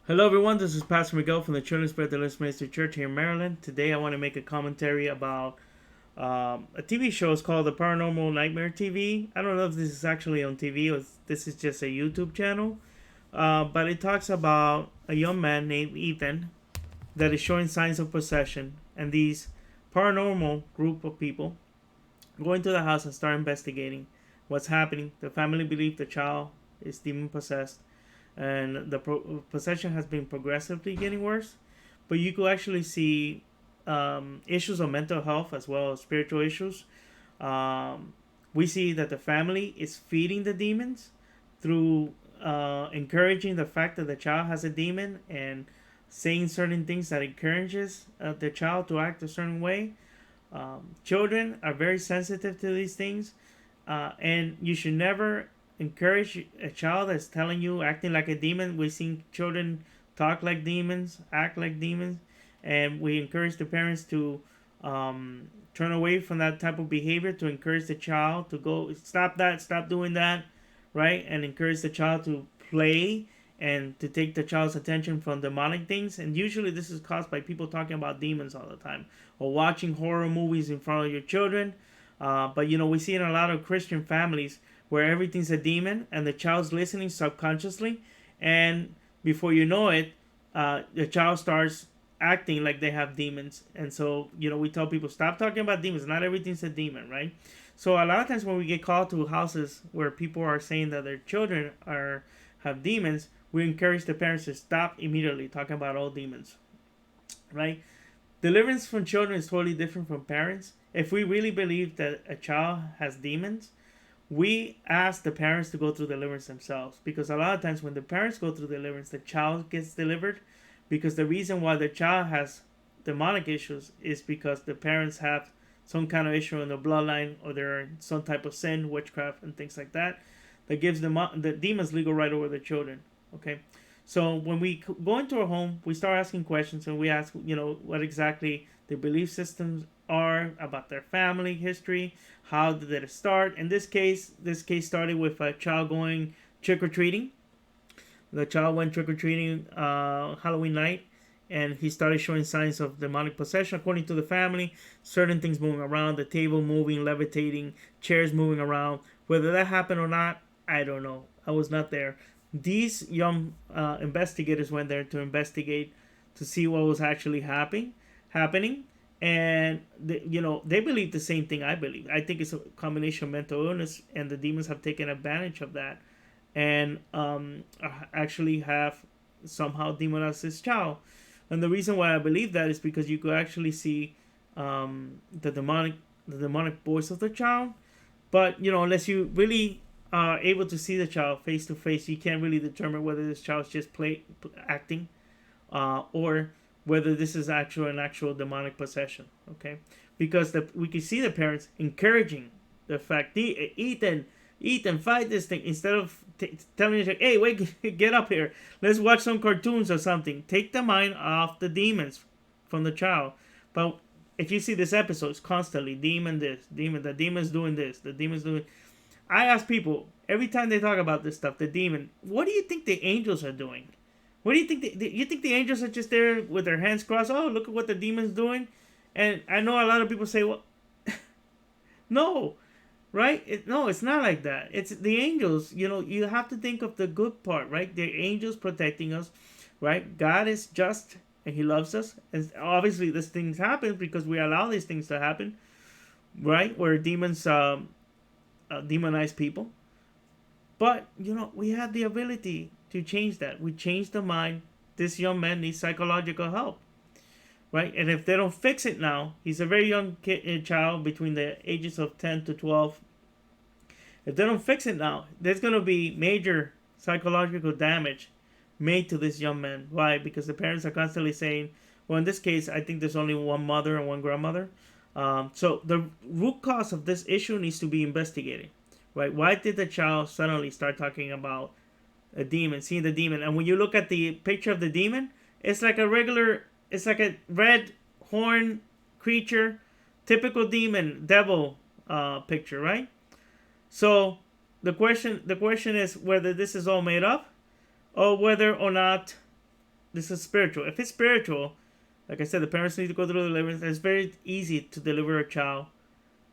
Hello, everyone. This is Pastor Miguel from the Children's Bread Deliverance Ministry Church here in Maryland. Today, I want to make a commentary about a TV show. It's called The Paranormal Nightmare TV. I don't know if this is actually on TV or if this is just a YouTube channel, but it talks about a young man named Ethan that is showing signs of possession, and these paranormal group of people go into the house and start investigating what's happening. The family believes the child is demon possessed, and the possession has been progressively getting worse. But you could actually see issues of mental health as well as spiritual issues. We see that the family is feeding the demons through encouraging the fact that the child has a demon and saying certain things that encourages the child to act a certain way. Children are very sensitive to these things, and you should never encourage a child that's telling you acting like a demon. We've seen children talk like demons, act like demons, and we encourage the parents to turn away from that type of behavior, to encourage the child to go stop that, stop doing that, right? And encourage the child to play and to take the child's attention from demonic things. And usually this is caused by people talking about demons all the time or watching horror movies in front of your children. But we see in a lot of Christian families where everything's a demon and the child's listening subconsciously, and before you know it, the child starts acting like they have demons. And so we tell people, stop talking about demons, not everything's a demon, right? So a lot of times when we get called to houses where people are saying that their children have demons, we encourage the parents to stop immediately talking about all demons, right? Deliverance from children is totally different from parents. If we really believe that a child has demons, we ask the parents to go through deliverance themselves, because a lot of times when the parents go through deliverance, the child gets delivered, because the reason why the child has demonic issues is because the parents have some kind of issue in the bloodline, or they're some type of sin, witchcraft, and things like that, that gives the demons legal right over the children. Okay, so when we go into a home, we start asking questions, and we ask, what exactly their belief systems are about their family history. How did it start? In this case started with a child going trick or treating. The child went trick or treating Halloween night, and he started showing signs of demonic possession. According to the family, certain things moving around, the table moving, levitating, chairs moving around. Whether that happened or not, I don't know. I was not there. These young investigators went there to investigate, to see what was actually happening, and they believe the same thing I believe. I think it's a combination of mental illness, and the demons have taken advantage of that, and actually have somehow demonized this child. And the reason why I believe that is because you could actually see the demonic voice of the child. But unless you really are able to see the child face to face, you can't really determine whether this child's just acting, or whether this is an actual demonic possession. Okay, because we can see the parents encouraging the fact, Ethan, fight this thing, instead of telling you, hey, wait, get up here, let's watch some cartoons or something. Take the mind off the demons from the child. But if you see this episode, it's constantly demon this, demon, the demon's doing this, the demon's doing. I ask people every time they talk about this stuff, the demon, what do you think the angels are doing? What do you think? You think the angels are just there with their hands crossed? Oh, look at what the demon's doing. And I know a lot of people say, well, no, right? No, it's not like that. It's the angels. You have to think of the good part, right? The angels protecting us, right? God is just, and He loves us. And obviously, these things happen because we allow these things to happen, right? Where demons demonize people. But we have the ability to change that. We change the mind. This young man needs psychological help, right? And if they don't fix it now, he's a very young child between the ages of 10 to 12. If they don't fix it now, there's going to be major psychological damage made to this young man. Why? Because the parents are constantly saying, well, in this case, I think there's only one mother and one grandmother. So the root cause of this issue needs to be investigated, right? Why did the child suddenly start talking about a demon, seeing the demon? And when you look at the picture of the demon, it's like a red horn creature, typical demon, devil picture, right? So the question is whether this is all made up, or whether or not this is spiritual. If it's spiritual, like I said, the parents need to go through the deliverance. It's very easy to deliver a child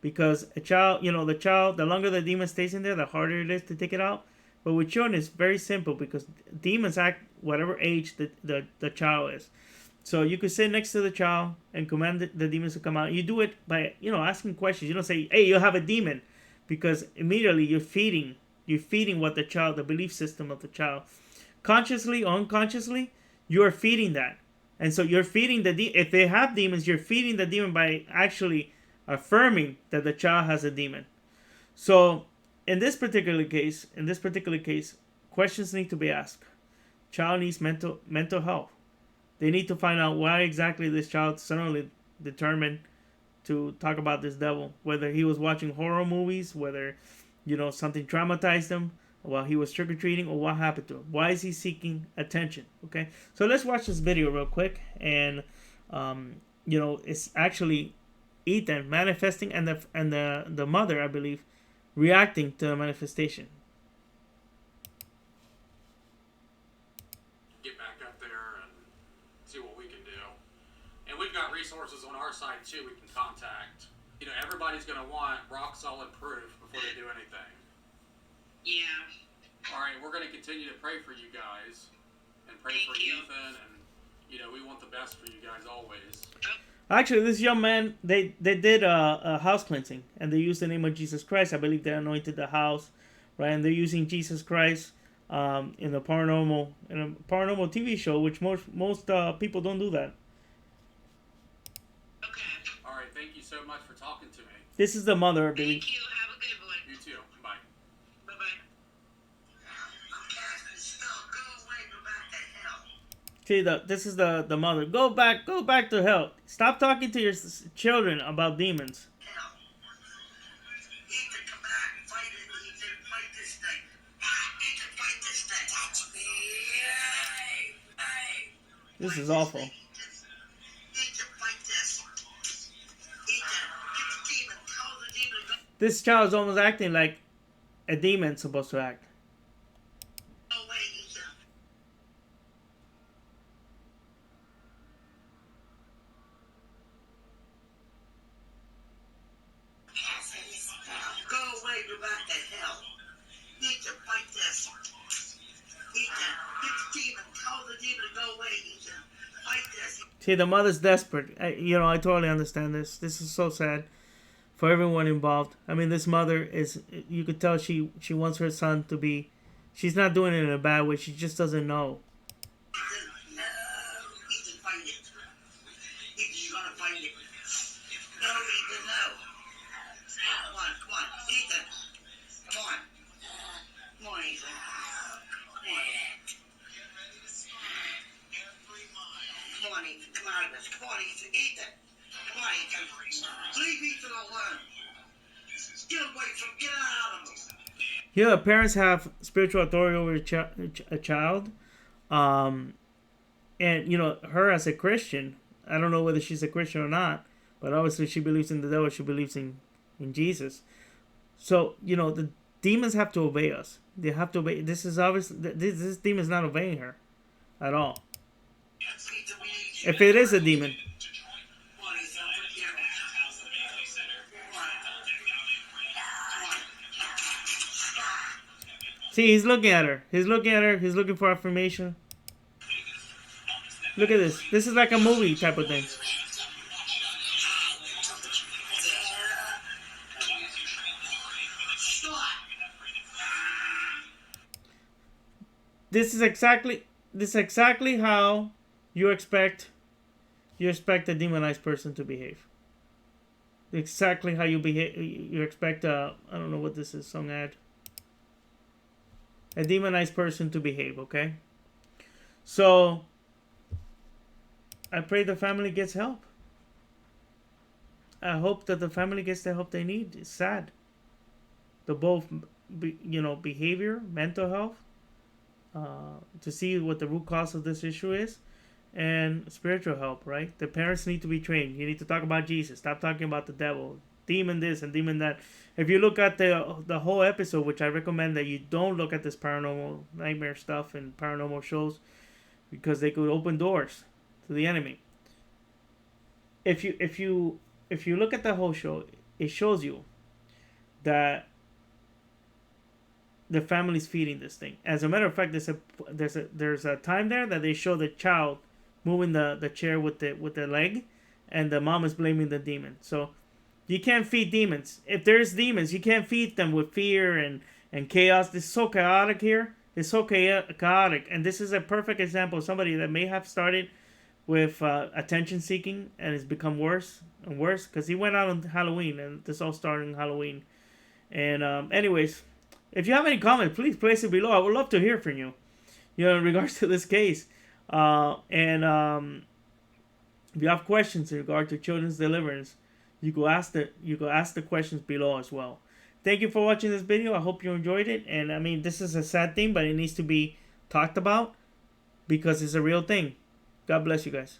because a child, the child, the longer the demon stays in there, the harder it is to take it out. But with children, it's very simple because demons act whatever age the child is. So you could sit next to the child and command the demons to come out. You do it by asking questions. You don't say, "Hey, you have a demon," because immediately you're feeding what the belief system of the child, consciously or unconsciously, you are feeding that. And so you're feeding if they have demons, you're feeding the demon by actually affirming that the child has a demon. So in this particular case, questions need to be asked. Child needs mental health. They need to find out why exactly this child suddenly determined to talk about this devil. Whether he was watching horror movies, whether something traumatized him while he was trick or treating, or what happened to him. Why is he seeking attention? Okay, so let's watch this video real quick, and it's actually Ethan manifesting, and the mother, I believe, reacting to the manifestation. Get back up there and see what we can do. And we've got resources on our side too we can contact. Everybody's going to want rock solid proof before they do anything. Yeah. All right, we're going to continue to pray for you guys and pray for Ethan, and we want the best for you guys always. Actually, this young man, they did a house cleansing, and they used the name of Jesus Christ. I believe they anointed the house, right? And they're using Jesus Christ in a paranormal TV show, which most people don't do that. Okay. All right, thank you so much for talking to me. This is the mother, I believe. Thank you. Have a good one. You too. Bye. Bye-bye. See, this is the mother. Go back to hell. Stop talking to your children about demons. This is awful. This child is almost acting like a demon's supposed to act. See, the mother's desperate. I totally understand this. This is so sad for everyone involved. I mean, this mother is, you could tell she wants her son to be, she's not doing it in a bad way. She just doesn't know. Here, parents have spiritual authority over a child. And, her as a Christian, I don't know whether she's a Christian or not, but obviously she believes in the devil, she believes in Jesus. So, the demons have to obey us. They have to obey. This is obvious. This demon is not obeying her at all. If it is a demon. See, he's looking at her. He's looking for affirmation. Look at this. This is like a movie type of thing. This is exactly how you expect a demonized person to behave. Exactly how you behave. You expect I don't know what this is. Some ad. A demonized person to behave. Okay. So I pray the family gets help. I hope that the family gets the help they need. It's sad. The both, behavior, mental health, to see what the root cause of this issue is, and spiritual help, right? The parents need to be trained. You need to talk about Jesus. Stop talking about the devil, demon this and demon that. If you look at the whole episode, which I recommend that you don't look at this paranormal nightmare stuff and paranormal shows, because they could open doors to the enemy. If you look at the whole show, it shows you that the family's feeding this thing. As a matter of fact, there's a time there that they show the child moving the chair with the leg, and the mom is blaming the demon. So you can't feed demons. If there's demons, you can't feed them with fear and chaos. This is so chaotic here. It's so chaotic, and this is a perfect example of somebody that may have started with attention seeking and it's become worse and worse because he went out on Halloween, and this all started on Halloween. And anyways, if you have any comments, please place it below. I would love to hear from you, in regards to this case. And if you have questions in regard to children's deliverance, you go ask the questions below as well. Thank you for watching this video. I hope you enjoyed it. And I mean, this is a sad thing, but it needs to be talked about because it's a real thing. God bless you guys.